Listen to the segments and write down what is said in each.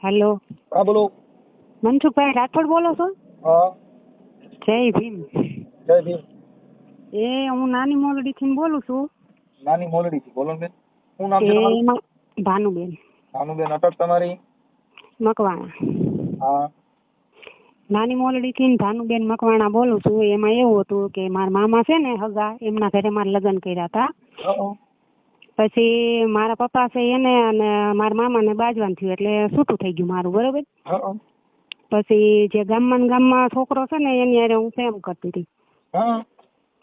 Hello, હા બોલો. મનસુખભાઈ રાઠોડ બોલો છો? હા, જય ભીમ. જય ભીમ. હું નાની મોરડી થી બોલું છું. નાની મોરડી થી બોલો બેન. શું નામ છે તમારું? એમાં ભાનુબેન ભાનુબેન, અટક તમારી? મકવાણા. હા. નાની મોરડી થી ભાનુબેન મકવાણા બોલું છું. એમાં એવું હતું કે મારા મામા છે ને હગા, એમના ઘરે મારા લગ્ન કર્યા હતા. પછી મારા પપ્પા છે એને અને મારા મામાને બાજવાન થયું એટલે છૂટું થઈ ગયું મારું, બરોબર. પછી જે ગામમાં છોકરો છે ને એની હારે હું પ્રેમ કરતી હતી.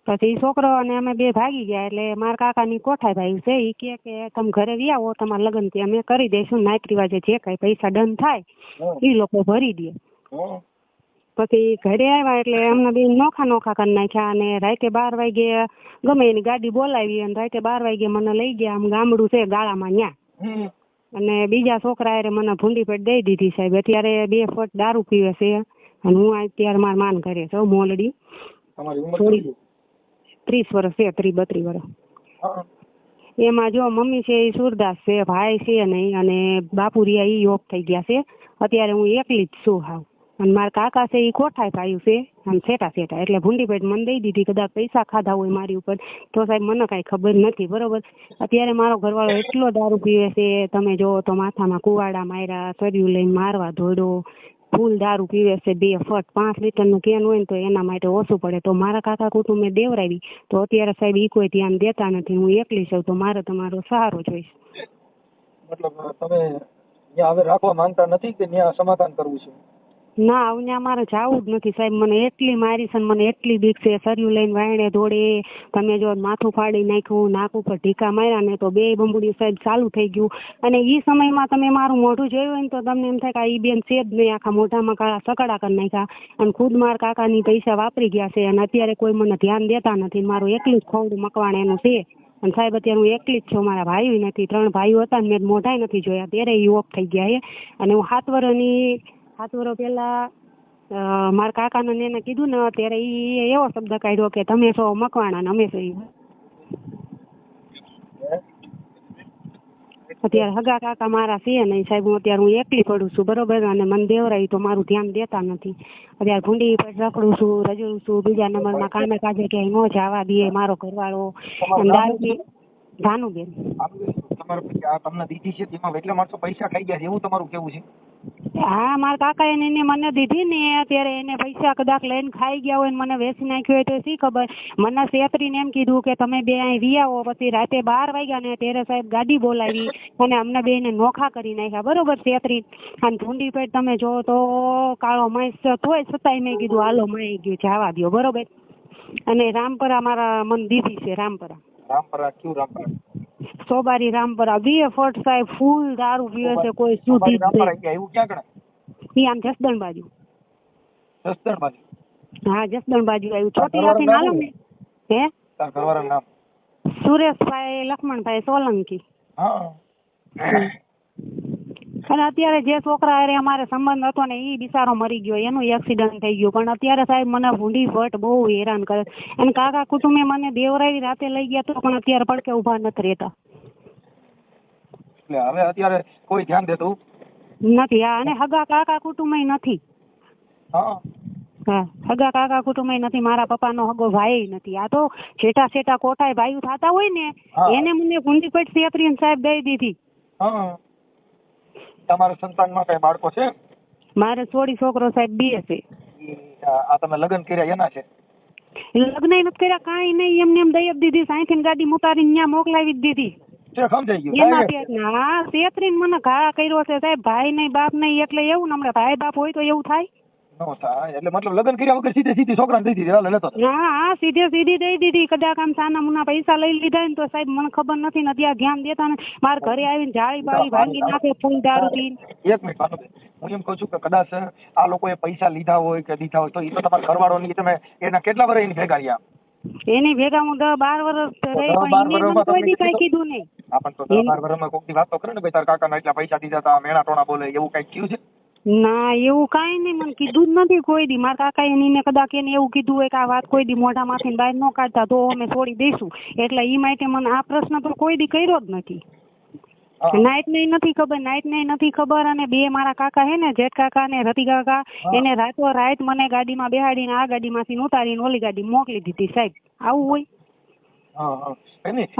પછી છોકરો અને અમે બે ભાગી ગયા એટલે મારા કાકાની કોઠાઈ ભાઈ છે એ કે તમે ઘરે વી આવો, તમારા લગ્ન થી અમે કરી દઈશું, નાત રિવાજે જે કઈ પૈસા ડન થાય એ લોકો ભરી દે. પછી ઘરે આવ્યા એટલે અમને બે નોખા કરી નાખ્યા અને રાતે 12 વાગે ગમે એની ગાડી બોલાવી અને રાતે 12 વાગે મને લઈ ગયા. આમ ગામડું છે ગાળામાં ન્યા. અને બીજા છોકરા એ મને ભૂંડી પેટ દઈ દીધી સાહેબ. અત્યારે 2 ફટ દારૂ પીવે છે અને હું અત્યારે મારા માન ઘરે છું મોલડી. તમારી ઉંમર કેટલી? 30 વર્ષ છે, 32 વર્ષ. એમાં જો મમ્મી છે એ સુરદાસ છે, ભાઈ છે નહીં અને બાપુરિયા એ ઓફ થઈ ગયા છે. અત્યારે હું એકલી જ છું હાવ. અને મારા કાકા છે એ કોઠાઈ પાયું છે આમ છેટા એટલે ભૂંડી પેટ મને દઈ દીધી. કદાચ પૈસા ખાધા હોય મારી ઉપર તો સાહેબ મને કઈ ખબર નથી, બરોબર. અત્યારે મારો ઘરવાળો એટલો દારૂ પીવે છે, તમે જો તો માથામાં કુવાડા માર્યા, સરિયું લઈને મારવા દોડ્યો, ફૂલ દારૂ પીવે છે. 2 ફટ 5 લીટરનું કેન હોય ને તો એના માટે ઓછું પડે. તો મારા કાકા કુટુંબે દેવરાવી તો અત્યારે સાહેબ ઈ કોઈ ધ્યાન દેતા નથી. હું એકલી છું તો મારે તમારો સહારો જોઈશે. મતલબ તમે ત્યાં હવે રાખવા માંગતા નથી કે ત્યાં સમાધાન કરવું છે? ના, અહીંયા મારે જવું જ નથી સાહેબ. મને એટલી મારી છે, મને એટલી બીક છે. સરિયું લઈને વાયણે દોડે, તમે જો માથું ફાડી નાખ્યું, નાક ઉપર ઢીકા માર્યા ને તો 2 બંબુડી સાહેબ ચાલુ થઈ ગયું. અને એ સમયમાં તમે મારું મોઢું જોયું હોય ને તો તમને એમ થાય કે આ બેન છે જ નહીં, આખા મોઢામાં કાળા સકડા કરી નાખ્યા. અને ખુદ મારા કાકાની પૈસા વાપરી ગયા છે અને અત્યારે કોઈ મને ધ્યાન દેતા નથી. મારું એકલું જ ખોવડું મકવાણ એનું છે. અને સાહેબ અત્યારે હું એકલી જ છું, મારા ભાઈઓ નથી. 3 ભાઈઓ હતા ને મેં મોઢાય નથી જોયા, ત્યારે એ ઓફ થઈ ગયા છે. અને હું 7 વર્ષ પેલા મારા કાકાને એને કીધું ને ત્યારે એ એવો શબ્દ કાઢ્યો કે તમે છો મકવાણા ને અમે છો. અત્યારે હગા કાકા મારા છે નહીં સાહેબ. હું અત્યારે એકલી પડું છું, બરોબર. અને મને દેવરાઈ તો મારું ધ્યાન દેતા નથી. અત્યારે ભૂંડી પર રખડું છું, રજડું છું. બીજા નંબરમાં કામે કાજે ક્યાંય નો જવા દે મારો ઘરવાળો. ભાનુબેન. તમને દીધી છે તેમાં એટલા માણસો પૈસા ખાઈ ગયા છે એવું તમારું કેવું છે? હા, મારા કાકા એને મને દીધી ને અત્યારે એને પૈસા કદાચ લઈને ખાઈ ગયા હોય ને મને વેચી નાખ્યો હોય તો શી ખબર. મને છેતરીને એમ કીધું કે તમે બે અહીં વી આવો. પછી રાતે 12 વાગ્યા ને ત્યારે સાહેબ ગાડી બોલાવી અને અમને બેને નોખા કરી નાખ્યા, બરોબર. છેતરી અને ભૂંડી પેટ તમે જો તો કાળો માસ તોય છતાંય મેં કીધું હાલો માઈ ગયું જવા દો, બરોબર. અને રામપરા મારા મને દીધી છે. રામપરા કયું રામપરા? સોબારી રામપરા. 2 ફટ સાહેબ ફૂલ દારૂ પીવે છે, કોઈ સુધી જ નહીં. એવું ક્યાં કરે? ઈ આમ જસદણ બાજુ. હા, જસદણ બાજુ આવ્યું. ચોટીલા થી નાલો ને. હે? તાર ઘરવાળાનું નામ? સુરેશભાઈ લક્ષ્મણભાઈ સોલંકી. અને અત્યારે જે છોકરા હારે અમારે સંબંધ હતો ને ઈ બિચારો મરી ગયો, એનું એક્સિડન્ટ થઈ ગયું. પણ અત્યારે સાહેબ મને ભૂંડી ભટ્ટ બહુ હેરાન કરે. અને કાકા કુટુંબે મને દેવરાવી રાતે લઈ ગયા તો પણ અત્યારે પડકે ઉભા નથી રહેતા. એટલે હવે અત્યારે કોઈ ધ્યાન દેતું નથી. હા, અને હગા કાકા કુટુંબ નથી. હા, હગા કાકા કુટુંબ નથી. મારા પપ્પાનો હગો ભાઈ નથી. આ તો છેટા કોઠાય ભાઈ થતા હોય ને એને મને ભૂંડી પેટ છેતરીને સાહેબ દઈ દીધી. તમારા સંતાનમાં કઈ બાળકો છે? મારે છોકરો સાહેબ 2 છે. આ તમે લગ્ન કર્યા એના છે? લગ્ન નથી કર્યા, કાંઈ નહીં. એમને એમ દઈ દીધી. સાઈથી ગાડી મુતારીને ત્યાં મોકલાવી જ દીધી. હા, છેતરીને મને ઘા કર્યો છે સાહેબ. ભાઈ નહીં બાપ નહીં એટલે એવું ને. હમણાં ભાઈ બાપ હોય તો એવું થાય? એટલે મતલબ લગ્ન કર્યા વગર સીધી છોકરાને દઈ દીધી? હા, સીધી દઈ દીધી. કદાચ આમ સાના મુના પૈસા લઈ લીધા ને તો સાહેબ મને ખબર નથી ને ત્યાં ધ્યાન દેતા ને. મારા ઘરે આવીને જાળી બાળી ભાંગી નાખે ફૂલ દારૂ પીને. 1 મિનિટ, હું એમ કહું છું કે કદાચ આ લોકોએ પૈસા લીધા હોય કે દીધા હોય તો એ તો તમારા ઘરવાળો ની તમે એના કેટલા વર્ષ એની ભેગા રહ્યા? એની ભેગા હું 10-12 વર્ષ રહી, પણ એને કોઈ દી કઈ કીધું નહીં. આપણ તો 10-12 વર્ષમાં કોઈક વાત તો કરે ને ભાઈ તારા કાકાના એટલા પૈસા દીધા હતા, મેણા ટોણા બોલે, એવું કઈક થયું છે? ના, એવું કાંઈ નહીં. મને કીધું જ નથી કોઈ દી. મારા કાકા એને કદાચ એને એવું કીધું હોય કે આ વાત કોઈ દી મોઢામાંથી બહાર ન કાઢતા તો અમે છોડી દઈશું. એટલે ઈ માટે મને આ પ્રશ્ન તો કોઈ દી કર્યો જ નથી. નાઈટ ને નથી ખબર અને બે મારા કાકા હે ને જેઠ કાકા ને રતિ કાકા એને રાતો રાત મને ગાડીમાં બેહાડીને આ ગાડીમાંથી ઉતારીને ઓલી ગાડી મોકલી દીધી સાહેબ. આવું હોય?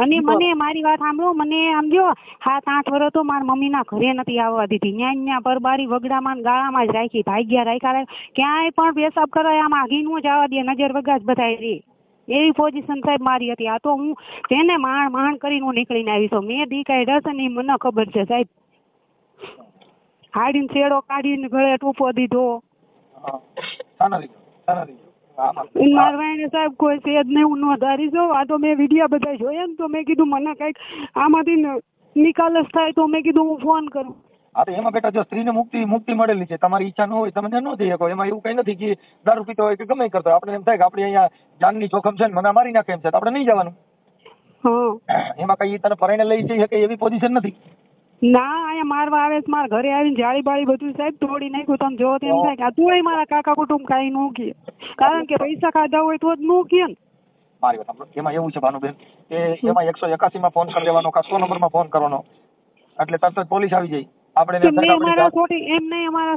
અને મને મારી વાત સાંભળો, મને સમજો 7-8 વર્ષ તો મારા મમ્મીના ઘરે નથી આવવા દીધી. ન્યા પરબારી વગડામાં ગાળામાં જ રાખી, ભાગ્યા રાખ્યા. ક્યાંય પણ પેશાબ કરાય આમ આગી નું જ આવવા દે, નજર વગા જ બધા રે. એવી પોઝિશન સાહેબ મારી હતી. આ તો હું તેને માણ કરીને હું નીકળીને આવી છું. મેં દી કાઢ્યા છે ને મને ખબર છે સાહેબ. હાડીને છેડો કાઢીને ગળે ટૂંપો દીધો. મારવાને સાહેબ કોઈ છે જ નહીં. હું નોંધારી જાઉં. આ તો મેં વિડીયો બધા જોયા ને તો મેં કીધું મને કઈક આમાંથી નિકાલ જ થાય તો મેં કીધું હું ફોન કરું. હા તો એમાં બેટા જો સ્ત્રીને મુક્તિ મળેલી છે, તમારી ઈચ્છા ન હોય તમે ન જઈ શકો. એમાં એવું કઈ નથી કે દારૂ પીતો હોય કે ગમે કરતો. આપણે એમ થાય કે આપણે અહીંયા જાનની જોખમ છે ને મને મારી નાખે એમ છે તો આપણે નહીં જવાનું. એમાં કઈ તને પરાઈને લઈ જઈ શકે એવી પોઝિશન નથી. ના અહીંયા મારવા આવે છે, મારા ઘરે આવીને જાળી બાળી બધું સાહેબ તોડી નાખ્યું. તમે જો તેમ થાય કે તું મારા કાકા કુટુંબ કઈ નું કે, કારણ કે પૈસા ખાધા હોય તો જ નું કે ને. મારી વાત સાંભળો, એમાં એવું છે ભાનુબેન કે એમાં 181 માં ફોન કરી દેવાનો, 100 નંબરમાં ફોન કરવાનો એટલે તરત જ પોલીસ આવી જાય. અમારા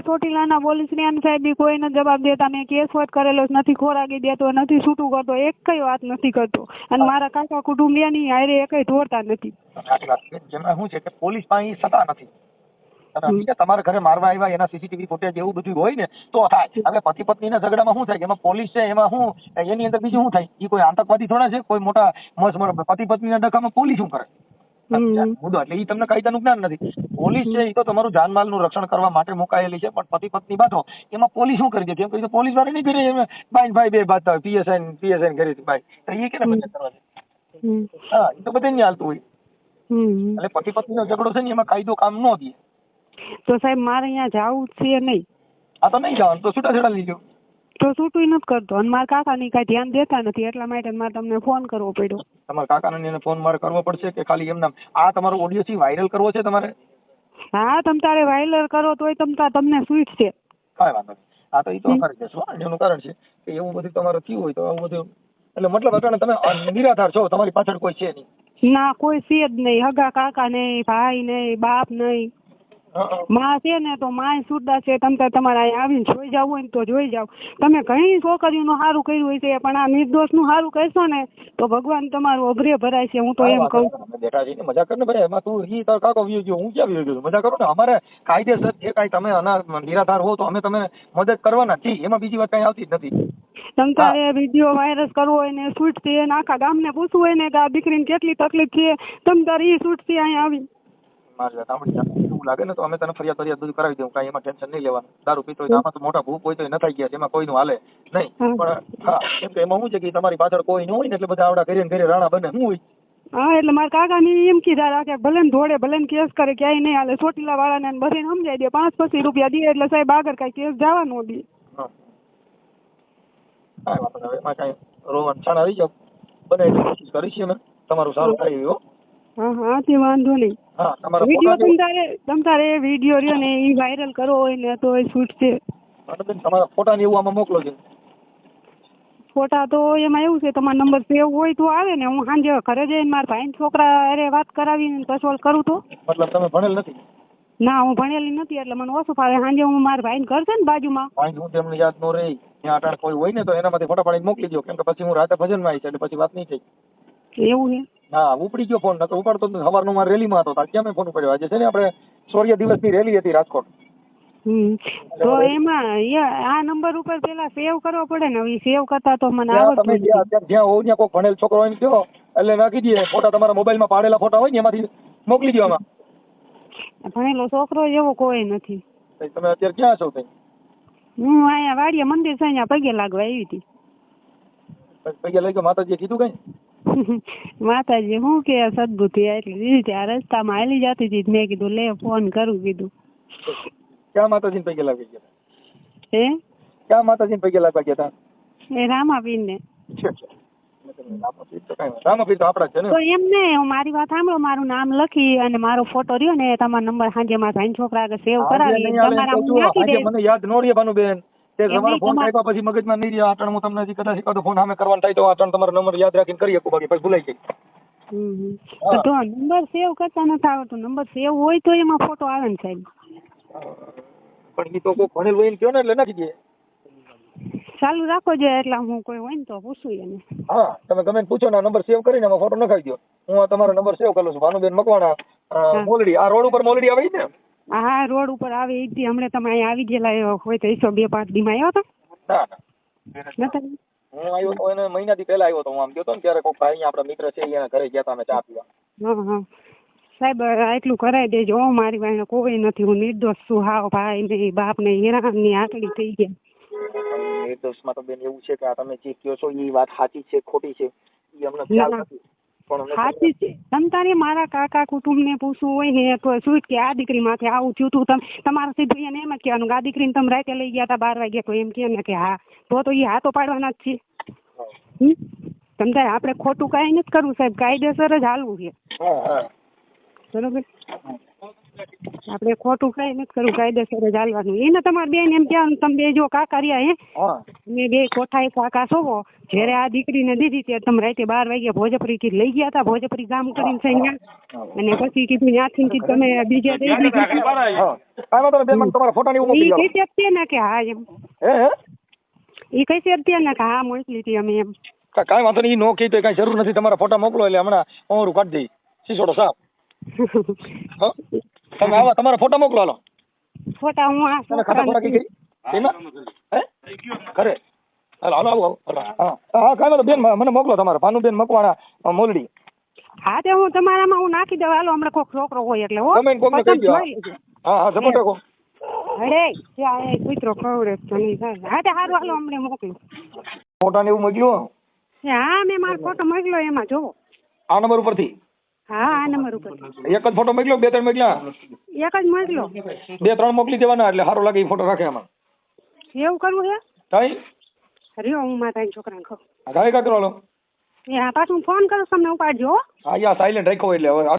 ચોટીલાના પોલીસ ને સાહેબ કોઈ ને જવાબ દેતા. મેં કેસ વોટ કરેલો નથી, ખોરાકી દેતો નથી, છૂટું કરતો, એક કઈ વાત નથી કરતો. અને મારા કાકા કુટુંબિયાની હારે એકય દોડતા નથી. જેમાં શું છે કે પોલીસ પાસે સત્તા નથી. તમારા ઘરે મારવા આવ્યા એના સીસીટીવી ફૂટેજ એવું બધું હોય ને તો થાય. હવે પતિ પત્નીના ઝઘડામાં શું થાય કે એમાં પોલીસ છે, એમાં શું એની અંદર બીજું શું થાય? એ કોઈ આતંકવાદી થોડા છે, કોઈ મોટા પતિ પત્નીના ડખામાં પોલીસ શું કરે? મુદ્દો એટલે એ તમને કાયદાનું જ્ઞાન નથી. પોલીસ છે એ તો તમારું જાનમાલનું રક્ષણ કરવા માટે મુકાયેલી છે, પણ પતિ પત્ની બાંધો એમાં પોલીસ શું કરી દે? કેમ કે પોલીસ વાળા નહીં કરે, ભાઈ બે બાંધતા હોય, પીએસઆઈ કરી ભાઈ તો એ કેને બંધ કરવા છે? હા એ તો બધે નહીં હાલતું હોય. એટલે પતિ પત્નીનો ઝઘડો છે ને એમાં કાયદો કામ ન દે. તો સાહેબ મારે અહીંયા જવું છે નહીં. હા તો નહીં જવાનું, તો છૂટાછેડા લીધો તો છૂટું નથી કરતો. અને મારા કાકાની કઈ ધ્યાન દેતા નથી, એટલા માટે મારે તમને ફોન કરવો પડ્યો. તમારા કાકાને ફોન મારે કરવો પડશે કે ખાલી એમના આ તમારો ઓડિયો થી વાયરલ કરવો છે તમારે? હા તમ તારે વાયરલ કરો તોય તમને સ્વીટ છે. કાંઈ વાંધો નહીં. હા તો એ તો કરી દેશું. એનું કારણ છે કે એવું બધું તમારે થયું હોય તો આવું બધું એટલે મતલબ અટાણે તમે નિરાધાર છો, તમારી પાછળ કોઈ છે નહીં? ના કોઈ છે જ નહીં. હગા કાકા નહીં, ભાઈ નહીં, બાપ નહીં. માં છે ને તો માય સુદ્ધા છે. તમે તમારે અહીંયા આવીને જોઈ જાવ હોય ને તો જોઈ જાવ. તમે ઘણી છોકરીઓનું સારું કર્યું હોય છે, પણ આ નિર્દોષનું સારું કરશો ને તો ભગવાન તમારું અભરે ભરાય છે. હું તો એમ કહું. બેટાજી ને મજા કર ને ભાઈ, એમાં તું ઈ તાર કાકો વ્યુ ગયો, હું ક્યાં વ્યુ ગયો? મજા કરો ને. અમારે કાયદેસર જે કાંઈ તમે નિરાધાર હો તો અમે તમે મદદ કરવાના છીએ, એમાં બીજી વાત કઈ આવતી જ નથી. તમ તારે વિડીયો વાયરસ કરવો હોય ને શૂટ થી આખા ગામને પૂછવું હોય ને કે આ દીકરીને કેટલી તકલીફ છે, તમ તારે ઈ શૂટ થી અહીંયા આવી મારી વાત સાંભળી એવું લાગે ને તો અમે તને ફરિયાદ બધું કરાવી દઉં. કાંઈ એમાં ટેન્શન નહીં લેવાનું. દારૂ પીતો હોય આમાં તો મોટા ભૂખ હોય તો ન થઈ ગયા, એમાં કોઈનું હાલે નહીં. પણ હા કેમ કે એમાં શું છે કે તમારી પાછળ કોઈ ન હોય ને એટલે બધા આવડા ઘરે રાણા બને શું હોય. હા એટલે મારા કાકા ની એમ કીધા રાખે ભલે ને ધોળે ભલે ને કેસ કરે ક્યાંય નહીં હાલે. ચોટીલા વાળાને બધાને સમજાઈ દે, 5-25 રૂપિયા દે એટલે સાહેબ આગળ કઈ કેસ જવા ન દે. કાંઈ વાંધો નહીં. એમાં કાંઈ રોવાનું છાણા રહી જાવ બને એટલી કોશિશ કરીશું અમે તમારું સારું કરી. હા તે વાંધો નહીં. વિડીયો તમ તારે વિડીયો રહ્યો ને એ વાયરલ કરવો હોય ને તો એ શૂટ છે. તમારા ફોટા ને એવું આમાં મોકલો છે. ફોટા તો એમાં એવું છે તમારો નંબર સેવ હોય તો આવે ને. હું સાંજે ઘરે જઈને મારા ભાઈ છોકરા અરે વાત કરાવીને કસોલ કરું તો. મતલબ તમે ભણેલ નથી? ના હું ભણેલી નથી એટલે મને ઓછું ફાવે. સાંજે હું મારા ભાઈ ઘર છે ને બાજુમાં, હું તેમને યાદ ન રહી ત્યાં અટાણ કોઈ હોય ને તો એનામાંથી ફોટા પાડીને મોકલી દો. કેમ કે પછી હું રાતે ભજનમાં આવીશ એટલે પછી વાત નહીં થઈ. એવું છે? હા ઉપડી ગયો ફોન, નતો ઉપાડતો. સવારનો મારે રેલીમાં હતો ક્યાં મેં ફોન ઉપાડ્યો. આજે છે ને આપણે શૌર્ય દિવસની રેલી હતી રાજકોટ. તો એમાં આ નંબર ઉપર પેલા સેવ કરવો પડે ને. હવે સેવ કરતા તો મને આવડતું નથી. જ્યાં હોવ ત્યાં કોઈ ભણેલ છોકરો હોય ને કયો એટલે નાખી દઈએ ફોટા. તમારા મોબાઈલમાં પાડેલા ફોટા હોય ને એમાંથી મોકલી દો. આમાં ભણેલો છોકરો એવો કોઈ નથી. તમે અત્યારે ક્યાં છો? હું અહીંયા વાડીયા મંદિર છે અહીંયા પગે લાગવા આવી હતી. પગે લાગી માતાજીએ કીધું કઈ? માતાજી હું કે સદબુદ્ધિ એટલી આ રસ્તામાં હાલી જતી હતી. મેં કીધું લે ફોન કરું કીધું. ક્યાં માતાજીને પગે લાગી ગયા? હે ક્યાં માતાજીને પગે લાગવા ગયા હતા? એ રામાપીર ને. રામાપીર તો આપડા છે ને. તો એમ ને મારી વાત સાંભળો. મારું નામ લખી અને મારો ફોટો રહ્યો ને તમારો નંબર સાંજે મારા ભાઈ છોકરા આગળ સેવ કરાવી તમારા હું નાખી દે. મને યાદ ન રહે ભાનુબેન. તમારો ફોન આપ્યા પછી મગજમાં નહીં રહ્યા. આટણ હું તમને હજી કદાચ ફોન સામે કરવાનો થાય તો આટણ તમારો નંબર યાદ રાખીને કરી શકું, બાકી પછી ભૂલાઈ જાય. તો નંબર સેવ કરતા નથી આવડતું. નંબર સેવ હોય તો એમાં ફોટો આવે ને સાહેબ. પણ એ તો કોઈ ભણેલ હોય ને કયો ને એટલે નાખી દે. ચાલુ રાખો જો, એટલે હું કોઈ હોય ને તો પૂછું એને. હા, તમે ગમે પૂછો ને, નંબર સેવ કરીને એમાં ફોટો નખાઈ દો. હું આ તમારો નંબર સેવ કરું છું, ભાનુબેન મકવાણા, મોલડી. આ રોડ ઉપર મોલડી આવે ને? હા, રોડ ઉપર આવે એ જ. હમણાં તમે અહીંયા આવી ગયેલા હોય તો 102-5 દીમાં આવ્યો હતો? ના, હું આવ્યો તો એને મહિનાથી પહેલા આવ્યો તો. હું આમ ગયો તો ને ત્યારે કોઈ ભાઈ આપણા મિત્ર છે એના ઘરે ગયા હતા અમે ચા પીવા. હા સાહેબ, એટલું કરાવી દેજો. મારી પાસે કોઈ નથી, હું નિર્દોષ છું. હાવ ભાઈ ને બાપ ને હેરાન ની આકડી થઈ ગયા. નિર્દોષમાં તો બેન એવું છે કે આ તમે જે કહો છો એ વાત સાચી છે ખોટી છે એ અમને ખ્યાલ નથી, પણ સાચી છે. તમ તારે મારા કાકા કુટુંબ ને પૂછવું હોય ને તો શું કે આ દીકરી માથે આવું થયું તું, તમારે સીધું એને એમ જ કહેવાનું કે આ દીકરીને તમે રાતે લઈ ગયા હતા 12 વાગે, તો એમ કે ને કે હા, તો એ હાથો પાડવાના જ છે. તમ તારે આપણે ખોટું કઈ નથી કરવું સાહેબ, કાયદેસર જ હાલવું છે. બરોબર, આપણે ખોટું કઈ નથી કરવું, કાયદેસર જ હાલવાનું. એને તમારે બેન એમ કહેવાનું તમે બે જો કાકા રહ્યા તમે બે કોઠાએ કાકા છો. જયારે આ દીકરીને દીધી ત્યારે તમે રાતે 12 વાગ્યા ભોજપરી થી લઈ ગયા હતા, ભોજપરી ગામ કરીને છે અહીંયા, અને પછી કીધું ત્યાંથી કીધું તમે બીજા દઈ દીધી ને કે હા એમ એ કઈ છે ને કે હા મોકલી હતી અમે એમ. કાંઈ વાંધો નહીં, નો કહી તો કઈ જરૂર નથી. તમારા ફોટા મોકલો એટલે હમણાં અમારું કાઢી દઈ શીશોડો સાહેબ. તમે આવા તમારા ફોટા મોકલો. હાલો ફોટા હું આ ખાતા ફોટા કઈ કરે હાલો હાલો આવો. હા હા, કાંઈ વાંધો બેન, મને મોકલો તમારા ભાનુબેન મકવાણા મોલડી. હા, તે હું તમારામાં હું નાખી દઉં. હાલો હમણાં કોઈક છોકરો હોય એટલે હો તમે કોકને કહી દો. હા હા, જમો ટેકો. અરે ત્યાં કૂતરો ખવડે તો નહીં થાય. હા, તે સારું હાલો હમણાં મોકલું. ફોટા ને એવું મોકલ્યું? હા, મેં મારો ફોટો મોકલ્યો એમાં જોવો. આ નંબર ઉપરથી? હા, આ નંબર ઉપર. એક જ ફોટો મોકલ્યો 2-3 મોકલ્યા? એક જ મોકલ્યો. 2-3 મોકલી દેવાના એટલે સારું લાગે એ ફોટો રાખે એમાં. એવું કરવું છે? કઈ રહ્યો હું મારા છોકરાને કહું. કાંઈ કાંઈ કરો. પાછું ફોન કરું તમને ઉપાડજો. હા, યા સાયલેન્ટ રાખ્યો એટલે હવે